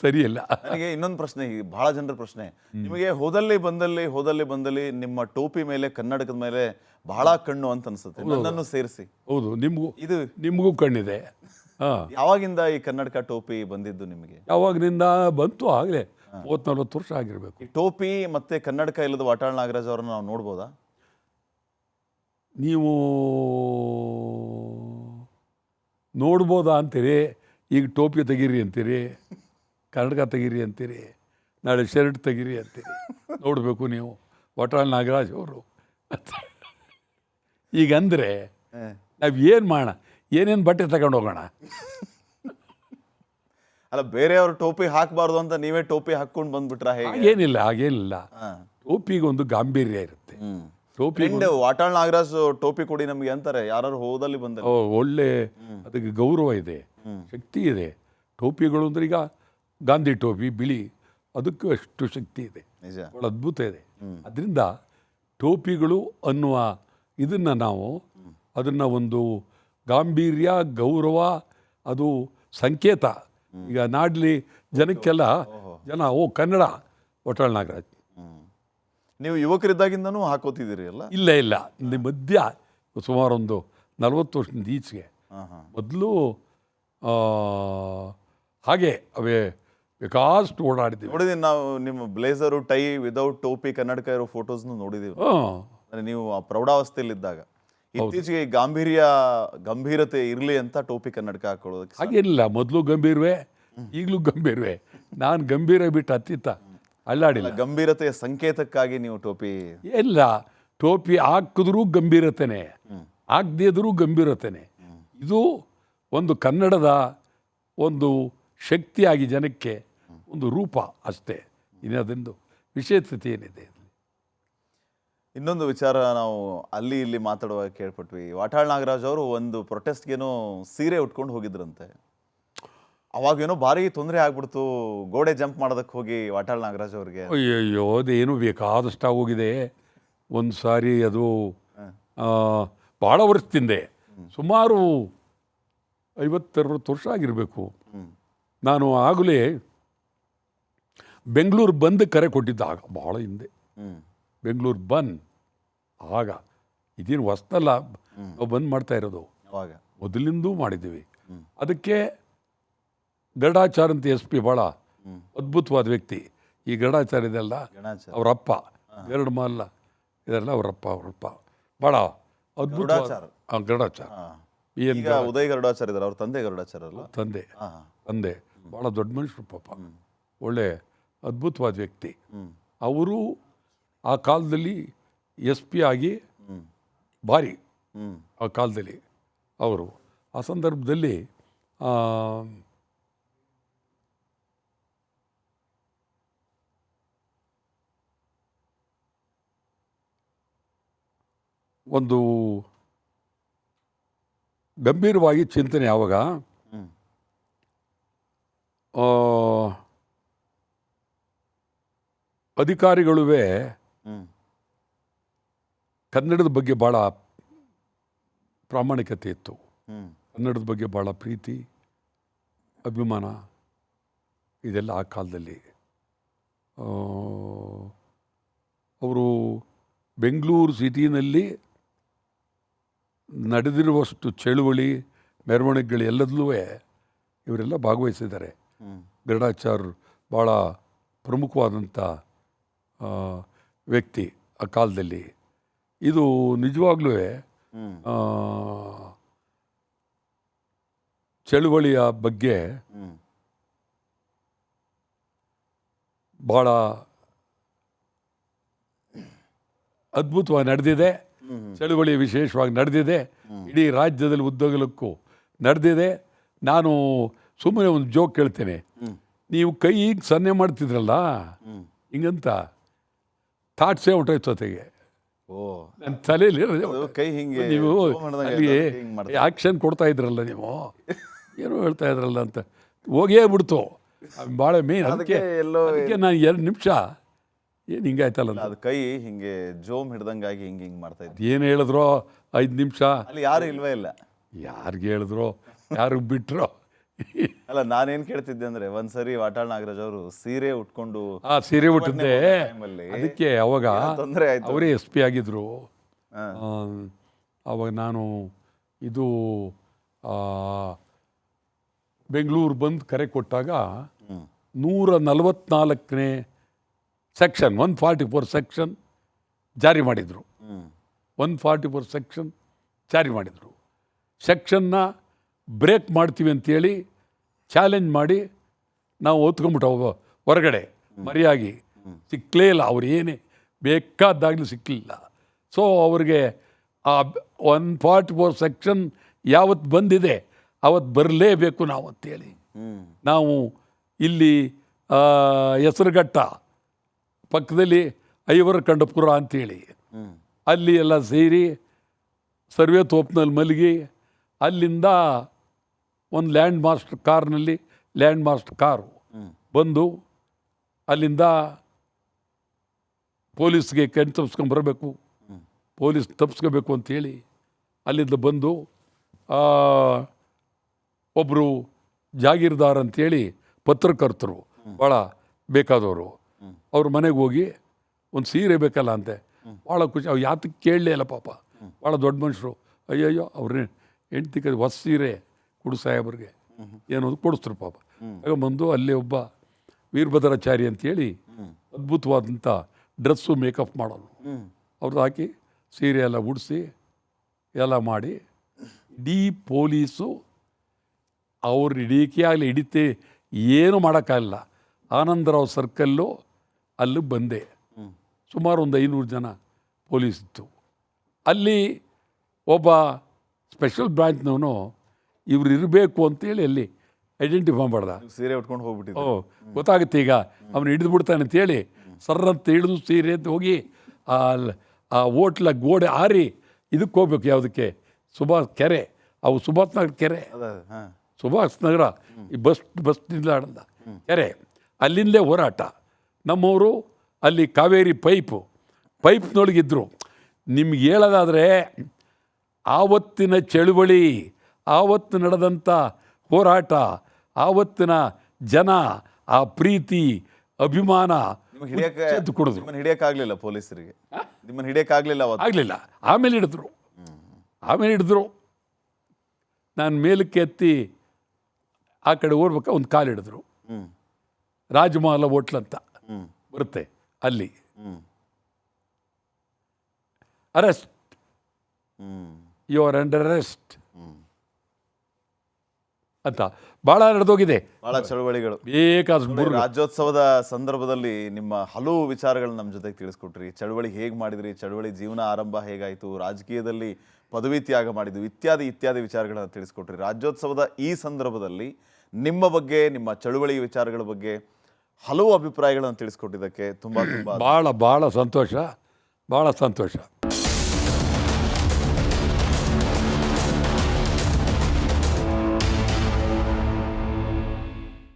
ಸರಿಯಿಲ್ಲ. ನನಗೆ ಇನ್ನೊಂದು ಪ್ರಶ್ನೆ, ಬಹಳ ಜನರ ಪ್ರಶ್ನೆ, ನಿಮಗೆ ಹೋದಲ್ಲಿ ನಿಮ್ಮ ಟೋಪಿ ಮೇಲೆ, ಕನ್ನಡಕದ ಮೇಲೆ ಬಹಳ ಕಣ್ಣು ಅಂತ ಅನ್ಸುತ್ತೆ, ನನ್ನನ್ನು ಸೇರಿಸಿ. ಹೌದು, ಇದು ನಿಮಗೂ ಕಣ್ಣಿದೆ. ಯಾವಾಗಿಂದ ಈ ಕನ್ನಡಕ ಟೋಪಿ ಬಂದಿದ್ದು ನಿಮಗೆ? ಯಾವಾಗಿನಿಂದ ಬಂತು? ಆಗಲೇ 30-40 ವರ್ಷ ಆಗಿರಬೇಕು. ಈ ಟೋಪಿ ಮತ್ತೆ ಕನ್ನಡಕ ಇಲ್ಲದ ವಾಟಾಳ್ ನಾಗರಾಜ್ ಅವರನ್ನ ನಾವು ನೋಡ್ಬೋದಾ? ನೀವು ನೋಡ್ಬೋದಾ ಅಂತೀರಿ, ಈಗ ಟೋಪಿ ತೆಗೀರಿ ಅಂತೀರಿ, ಕನ್ನಡಕ ತೆಗೀರಿ ಅಂತೀರಿ, ನಾಳೆ ಶರ್ಟ್ ತೆಗೀರಿ ಅಂತೀರಿ. ನೋಡಬೇಕು ನೀವು ವಾಟಾಳ್ ನಾಗರಾಜ್ ಅವರು. ಈಗಂದರೆ ನಾವು ಏನು ಮಾಡೋಣ, ಏನೇನು ಬಟ್ಟೆ ತಗೊಂಡು ಹೋಗೋಣ? ಅಲ್ಲ, ಬೇರೆಯವ್ರ ಟೋಪಿ ಹಾಕಬಾರ್ದು ಅಂತ ನೀವೇ ಟೋಪಿ ಹಾಕ್ಕೊಂಡು ಬಂದ್ಬಿಟ್ರಾ ಹೇಗೆ? ಹಾಗೇನಿಲ್ಲ. ಟೋಪಿಗೊಂದು ಗಾಂಭೀರ್ಯ ಇರುತ್ತೆ. ಟೋಪಿ ವಾಟಾಳ್ ನಾಗರಾಜ್ ಟೋಪಿ ಕೊಡಿ ನಮಗೆ ಅಂತಾರೆ ಯಾರು ಹೋದಲ್ಲಿ ಬಂದ. ಒಳ್ಳೆ ಅದಕ್ಕೆ ಗೌರವ ಇದೆ, ಶಕ್ತಿ ಇದೆ. ಟೋಪಿಗಳು ಅಂದ್ರೆ ಈಗ ಗಾಂಧಿ ಟೋಪಿ ಬಿಳಿ, ಅದಕ್ಕೂ ಅಷ್ಟು ಶಕ್ತಿ ಇದೆ, ಭಾಳ ಅದ್ಭುತ ಇದೆ. ಅದರಿಂದ ಟೋಪಿಗಳು ಅನ್ನುವ ಇದನ್ನು ನಾವು ಅದನ್ನು ಒಂದು ಗಾಂಭೀರ್ಯ, ಗೌರವ, ಅದು ಸಂಕೇತ. ಈಗ ನಾಡ್ಲಿ ಜನಕ್ಕೆಲ್ಲ ಕನ್ನಡ ವಾಟಾಳ್ ನಾಗರಾಜ್. ನೀವು ಯುವಕರಿದ್ದಾಗಿಂದನೂ ಹಾಕೋತಿದ್ದೀರಿ ಅಲ್ಲ? ಇಲ್ಲ, ಮಧ್ಯ ಸುಮಾರು ಒಂದು 40 ವರ್ಷದಿಂದ ಈಚೆಗೆ. ಮೊದಲು ಹಾಗೆ ಅವೇ ಬೇಕಾಷ್ಟು ಓಡಾಡಿದ್ದೀವಿ. ನೋಡಿದೀನಿ ನಾವು, ನಿಮ್ಮ ಬ್ಲೇಸರು, ಟೈ, ವಿದೌಟ್ ಟೋಪಿ, ಕನ್ನಡಕ ಇರೋ ಫೋಟೋಸ್ನು ನೋಡಿದೀವಿ. ನೀವು ಪ್ರೌಢಾವಸ್ಥೆಯಲ್ಲಿದ್ದಾಗ. ಇತ್ತೀಚೆಗೆ ಗಂಭೀರತೆ ಇರಲಿ ಅಂತ ಟೋಪಿ ಕನ್ನಡಕ ಹಾಕೊಳ್ಳೋದಕ್ಕೆ ಹಾಗೇನಿಲ್ಲ. ಮೊದಲು ಗಂಭೀರವೇ, ಈಗಲೂ ಗಂಭೀರವೇ. ನಾನು ಗಂಭೀರ ಬಿಟ್ಟು ಹತ್ತಿತ್ತ ಅಲ್ಲಾಡಿಲ್ಲ. ಗಂಭೀರತೆಯ ಸಂಕೇತಕ್ಕಾಗಿ ನೀವು ಟೋಪಿ ಇಲ್ಲ, ಟೋಪಿ ಹಾಕಿದ್ರೂ ಗಂಭೀರತೆನೆ, ಹಾಕದಿದ್ರೂ ಗಂಭೀರತೆನೆ. ಇದು ಒಂದು ಕನ್ನಡದ ಒಂದು ಶಕ್ತಿಯಾಗಿ ಜನಕ್ಕೆ ಒಂದು ರೂಪ ಅಷ್ಟೇ. ಇನ್ನದೊಂದು ವಿಶೇಷತೆ ಏನಿದೆ. ಇನ್ನೊಂದು ವಿಚಾರ ನಾವು ಅಲ್ಲಿ ಇಲ್ಲಿ ಮಾತಾಡುವಾಗ ಕೇಳ್ಪಟ್ವಿ, ವಾಟಾಳ್ ನಾಗರಾಜ್ ಅವರು ಒಂದು ಪ್ರೊಟೆಸ್ಟ್ಗೇನೋ ಸೀರೆ ಉಟ್ಕೊಂಡು ಹೋಗಿದ್ರಂತೆ. ಅವಾಗೇನೋ ಭಾರಿ ತೊಂದರೆ ಆಗ್ಬಿಡ್ತು, ಗೋಡೆ ಜಂಪ್ ಮಾಡೋದಕ್ಕೆ ಹೋಗಿ ವಾಟಾಳ್ ನಾಗರಾಜ್ ಅವ್ರಿಗೆ. ಅಯ್ಯೋ, ಅದೇನು ಬೇಕಾದಷ್ಟು ಆಗೋಗಿದೆ. ಒಂದು ಸಾರಿ ಅದು ಭಾಳ ವರ್ಷದಿಂದೆ, ಸುಮಾರು 50-60 ವರ್ಷ ಆಗಿರಬೇಕು. ನಾನು ಆಗಲೇ ಬೆಂಗಳೂರು ಬಂದ್ ಕರೆ ಕೊಟ್ಟಿದ್ದ, ಆಗ ಭಾಳ ಹಿಂದೆ. ಬೆಂಗಳೂರು ಬಂದ್ ಆಗ, ಇದೇನು ಹೊಸ್ತಲ್ಲ, ನಾವು ಬಂದ್ ಮಾಡ್ತಾ ಇರೋದು, ಮೊದಲಿಂದೂ ಮಾಡಿದ್ದೀವಿ. ಅದಕ್ಕೆ ಗರುಡಾಚಾರ್ ಅಂತ SP ಭಾಳ ಅದ್ಭುತವಾದ ವ್ಯಕ್ತಿ. ಈ ಗರುಡಾಚಾರ್ ಇದೆಲ್ಲ ಅವರಪ್ಪ, ಗರುಡ ಮಲ್ಲ ಇದೆಲ್ಲ ಅವರಪ್ಪ ಭಾಳ ಅದ್ಭುತ. ಗರುಡಾಚಾರ್ ಈಗ ಉದಯ್ ಗರುಡಾಚಾರ್ ಇದ್ದಾರೆ, ಅವ್ರ ತಂದೆ ಗರುಡಾಚಾರ್ ಅಲ್ಲ? ತಂದೆ ಭಾಳ ದೊಡ್ಡ ಮನುಷ್ಯರು ಪಾಪ, ಒಳ್ಳೆ ಅದ್ಭುತವಾದ ವ್ಯಕ್ತಿ. ಅವರು ಆ ಕಾಲದಲ್ಲಿ SP ಆಗಿ ಭಾರಿ, ಆ ಕಾಲದಲ್ಲಿ ಅವರು ಆ ಸಂದರ್ಭದಲ್ಲಿ ಒಂದು ಗಂಭೀರವಾಗಿ ಚಿಂತನೆ. ಆವಾಗ ಅಧಿಕಾರಿಗಳುವೇ ಕನ್ನಡದ ಬಗ್ಗೆ ಭಾಳ ಪ್ರಾಮಾಣಿಕತೆ ಇತ್ತು, ಕನ್ನಡದ ಬಗ್ಗೆ ಭಾಳ ಪ್ರೀತಿ, ಅಭಿಮಾನ, ಇದೆಲ್ಲ ಆ ಕಾಲದಲ್ಲಿ. ಅವರು ಬೆಂಗಳೂರು ಸಿಟಿನಲ್ಲಿ ನಡೆದಿರುವಷ್ಟು ಚಳುವಳಿ, ಮೆರವಣಿಗೆಗಳು ಎಲ್ಲದಲ್ಲೂ ಇವರೆಲ್ಲ ಭಾಗವಹಿಸಿದ್ದಾರೆ. ಗರುಡಾಚಾರ್ ಭಾಳ ಪ್ರಮುಖವಾದಂಥ ವ್ಯಕ್ತಿ ಆ ಕಾಲದಲ್ಲಿ. ಇದು ನಿಜವಾಗ್ಲೂ ಚಳುವಳಿಯ ಬಗ್ಗೆ ಭಾಳ ಅದ್ಭುತವಾಗಿ ನಡೆದಿದೆ. ಚಳುವಳಿ ವಿಶೇಷವಾಗಿ ನಡೆದಿದೆ, ಇಡೀ ರಾಜ್ಯದಲ್ಲಿ ಉದ್ದಗಲಕ್ಕೂ ನಡೆದಿದೆ. ನಾನು ಸುಮ್ಮನೆ ಒಂದು ಜೋಕ್ ಕೇಳ್ತೇನೆ, ನೀವು ಕೈ ಈಗ ಸನ್ನೆ ಮಾಡ್ತಿದ್ರಲ್ಲ ಹಿಂಗಂತ, ಥಾಟ್ಸೇ ಹೊಟ್ಟೋಯ್ತು ಜೊತೆಗೆ ನನ್ನ ತಲೆಯಲ್ಲಿ. ನೀವು ಅಲ್ಲಿ ಆ್ಯಕ್ಷನ್ ಕೊಡ್ತಾ ಇದ್ರಲ್ಲ, ನೀವು ಏನೋ ಹೇಳ್ತಾ ಇದ್ರಲ್ಲ ಅಂತ ಹೋಗೇ ಬಿಡ್ತು. ಭಾಳ ಮೇನ್. ಅದಕ್ಕೆ ನಾನು 2 ನಿಮಿಷ ಏನು ಹಿಂಗಾಯ್ತಲ್ಲ, ಅದು ಕೈ ಹಿಂಗೆ ಜೋಮ್ ಹಿಡ್ದಂಗಾಗಿ ಹಿಂಗೆ ಮಾಡ್ತಾ ಇದ್ದೆ. ಏನು ಹೇಳಿದ್ರೋ 5 ನಿಮಿಷ ಅಲ್ಲಿ ಯಾರು ಇಲ್ವೇ ಇಲ್ಲ. ಯಾರಿಗೆ ಹೇಳಿದ್ರೋ, ಯಾರಿಗೆ ಬಿಟ್ರೋ ಅಲ್ಲ ನಾನೇನ್ ಕೇಳ್ತಿದ್ದೆ ಅಂದ್ರೆ ಒಂದ್ಸರಿ ವಾಟಾಳ್ ನಾಗರಾಜ್ ಅವರು ಸೀರೆ ಉಟ್ಕೊಂಡು ಆ ಸೀರೆ ಉಟ್ಟಿದ್ದೆ, ಟೈಮಲ್ಲಿ ಅದಕ್ಕೆ ಅವಾಗ ತೊಂದರೆ ಆಯ್ತು. ಅವರೇ SP ಆಗಿದ್ರು. ಹಾ. ಅವಾಗ ನಾನು ಇದು ಬೆಂಗಳೂರು ಬಂದು ಕರೆ ಕೊಟ್ಟಾಗ 144ನೇ ಸೆಕ್ಷನ್ 144 ಸೆಕ್ಷನ್ ಜಾರಿ ಮಾಡಿದರು. 144 ಸೆಕ್ಷನ್ ಜಾರಿ ಮಾಡಿದರು. ಸೆಕ್ಷನ್ನ ಬ್ರೇಕ್ ಮಾಡ್ತೀವಿ ಅಂತೇಳಿ ಚಾಲೆಂಜ್ ಮಾಡಿ ನಾವು ಓದ್ಕೊಂಬಿಟ್ಟು ಹೊರಗಡೆ ಮರೆಯಾಗಿ ಸಿಕ್ಕಲೇ ಇಲ್ಲ. ಅವ್ರು ಏನೇ ಬೇಕಾದಾಗಲೂ ಸಿಕ್ಕಲಿಲ್ಲ. ಸೊ ಅವ್ರಿಗೆ ಆ 144 ಸೆಕ್ಷನ್ ಯಾವತ್ತು ಬಂದಿದೆ ಅವತ್ತು ಬರಲೇಬೇಕು ನಾವು ಅಂತೇಳಿ ನಾವು ಇಲ್ಲಿ ಹೆಸರುಘಟ್ಟ ಪಕ್ಕದಲ್ಲಿ ಐವರಕಂಡಪುರ ಅಂತೇಳಿ ಅಲ್ಲಿ ಎಲ್ಲ ಸೇರಿ ಸರ್ವೆ ತೋಪ್ನಲ್ಲಿ ಮಲಗಿ ಅಲ್ಲಿಂದ ಒಂದು ಲ್ಯಾಂಡ್ ಮಾಸ್ಟರ್ ಕಾರು ಬಂದು ಅಲ್ಲಿಂದ ಪೊಲೀಸ್ಗೆ ಕಣ್ ತಪ್ಪಿಸ್ಕೊಂಬರಬೇಕು, ಪೊಲೀಸ್ ತಪ್ಪಿಸ್ಕೋಬೇಕು ಅಂತೇಳಿ ಅಲ್ಲಿಂದ ಬಂದು ಒಬ್ಬರು ಜಾಗೀರ್ದಾರ್ ಅಂತೇಳಿ ಪತ್ರಕರ್ತರು ಭಾಳ ಬೇಕಾದವರು, ಅವ್ರ ಮನೆಗೆ ಹೋಗಿ ಒಂದು ಸೀರೆ ಬೇಕಲ್ಲ ಅಂತೆ. ಭಾಳ ಖುಷಿ. ಅವ್ರು ಯಾತಕ್ಕೆ ಕೇಳಲೇ ಇಲ್ಲ ಪಾಪ, ಭಾಳ ದೊಡ್ಡ ಮನುಷ್ಯರು. ಅಯ್ಯಯ್ಯೋ ಅವ್ರ ಹೆಂಡ್ತಿ ಹೊಸ ಸೀರೆ ಕೊಡು ಸಾಹೇಬ್ರಿಗೆ ಏನೋದು ಕೊಡಿಸ್ರು ಪಾಪ. ಆಗ ಬಂದು ಅಲ್ಲಿ ಒಬ್ಬ ವೀರಭದ್ರಾಚಾರಿ ಅಂತೇಳಿ ಅದ್ಭುತವಾದಂಥ ಡ್ರೆಸ್ಸು ಮೇಕಪ್ ಮಾಡೋನು, ಅವ್ರದ್ದು ಹಾಕಿ ಸೀರೆ ಎಲ್ಲ ಉಡಿಸಿ ಎಲ್ಲ ಮಾಡಿ ಇಡೀ ಪೊಲೀಸು ಅವ್ರು ಹಿಡಿಕೆ ಆಗಲಿ ಹಿಡಿತೆ ಏನು ಮಾಡೋಕ್ಕಾಗಲ್ಲ. ಆನಂದರಾವ್ ಸರ್ಕಲ್ಲು ಅಲ್ಲಿ ಬಂದೆ. ಸುಮಾರು ಒಂದು 500 ಜನ ಪೊಲೀಸ್ ಇತ್ತು. ಅಲ್ಲಿ ಒಬ್ಬ ಸ್ಪೆಷಲ್ ಬ್ರಾಂಚ್ನವನು ಇವ್ರು ಇರಬೇಕು ಅಂತೇಳಿ ಅಲ್ಲಿ ಐಡೆಂಟಿಫೈ ಮಾಡ್ದ. ಸೀರೆ ಉಟ್ಕೊಂಡು ಹೋಗ್ಬಿಟ್ಟಿದ್ದೆ. ಗೊತ್ತಾಗುತ್ತೆ ಈಗ ಅವನು ಹಿಡಿದು ಬಿಡ್ತಾನೆ ಅಂತೇಳಿ ಸರ್ರಂತ ಹಿಡಿದು ಸೀರೆ ಅಂತ ಹೋಗಿ ಆ ಹೋಟ್ಲ ಗೋಡೆ ಹಾರಿ ಇದಕ್ಕೆ ಹೋಗ್ಬೇಕು. ಯಾವುದಕ್ಕೆ? ಸುಭಾಷ್ ಕೆರೆ, ಅವು ಸುಭಾಷ್ ನಗರ ಕೆರೆ, ಸುಭಾಷ್ ನಗರ ಈ ಬಸ್ ನಿಲ್ದಾಣದ ಕೆರೆ, ಅಲ್ಲಿಂದಲೇ ಹೋರಾಟ. ನಮ್ಮವರು ಅಲ್ಲಿ ಕಾವೇರಿ ಪೈಪ್ನೊಳಗಿದ್ರು. ನಿಮ್ಗೆ ಹೇಳೋದಾದರೆ ಆವತ್ತಿನ ಚಳುವಳಿ, ಆವತ್ತು ನಡೆದಂಥ ಹೋರಾಟ, ಆವತ್ತಿನ ಜನ, ಆ ಪ್ರೀತಿ ಅಭಿಮಾನ ಕೊಡಿದ್ರು. ಹಿಡಿಯಕ್ಕಾಗಲಿಲ್ಲ ಪೊಲೀಸರಿಗೆ, ನಿಮ್ಮನ್ನು ಹಿಡಿಯಕ್ಕಾಗಲಿಲ್ಲ. ಆಗಲಿಲ್ಲ. ಆಮೇಲೆ ಹಿಡಿದ್ರು. ನಾನು ಮೇಲಕ್ಕೆ ಎತ್ತಿ ಆ ಕಡೆ ಓಡ್ಬೇಕ ಒಂದು ಕಾಲು ಹಿಡಿದ್ರು. ರಾಜಮಹಲ ಹೋಟ್ಲ್ ಅಂತ ಬರುತ್ತೆ ಅಲ್ಲಿ. Arrest, you are under arrest ಅಂತ ಭಾಳ ನಡೆದೋಗಿದೆ. ಭಾಳ ಚಳವಳಿಗಳು ಬೇಕಾದ ರಾಜ್ಯೋತ್ಸವದ ಸಂದರ್ಭದಲ್ಲಿ ನಿಮ್ಮ ಹಲವು ವಿಚಾರಗಳನ್ನ ನಮ್ಮ ಜೊತೆಗೆ ತಿಳಿಸ್ಕೊಟ್ರಿ. ಚಳವಳಿ ಹೇಗೆ ಮಾಡಿದ್ರಿ, ಚಳವಳಿ ಜೀವನ ಆರಂಭ ಹೇಗಾಯಿತು, ರಾಜಕೀಯದಲ್ಲಿ ಪದವಿ ತ್ಯಾಗ ಮಾಡಿದ್ವಿ, ಇತ್ಯಾದಿ ವಿಚಾರಗಳನ್ನ ತಿಳಿಸ್ಕೊಟ್ರಿ. ರಾಜ್ಯೋತ್ಸವದ ಈ ಸಂದರ್ಭದಲ್ಲಿ ನಿಮ್ಮ ಬಗ್ಗೆ, ನಿಮ್ಮ ಚಳವಳಿ ವಿಚಾರಗಳ ಬಗ್ಗೆ ಹಲವು ಅಭಿಪ್ರಾಯಗಳನ್ನು ತಿಳಿಸ್ಕೊಟ್ಟಿದ್ದಕ್ಕೆ ತುಂಬ ಭಾಳ ಸಂತೋಷ.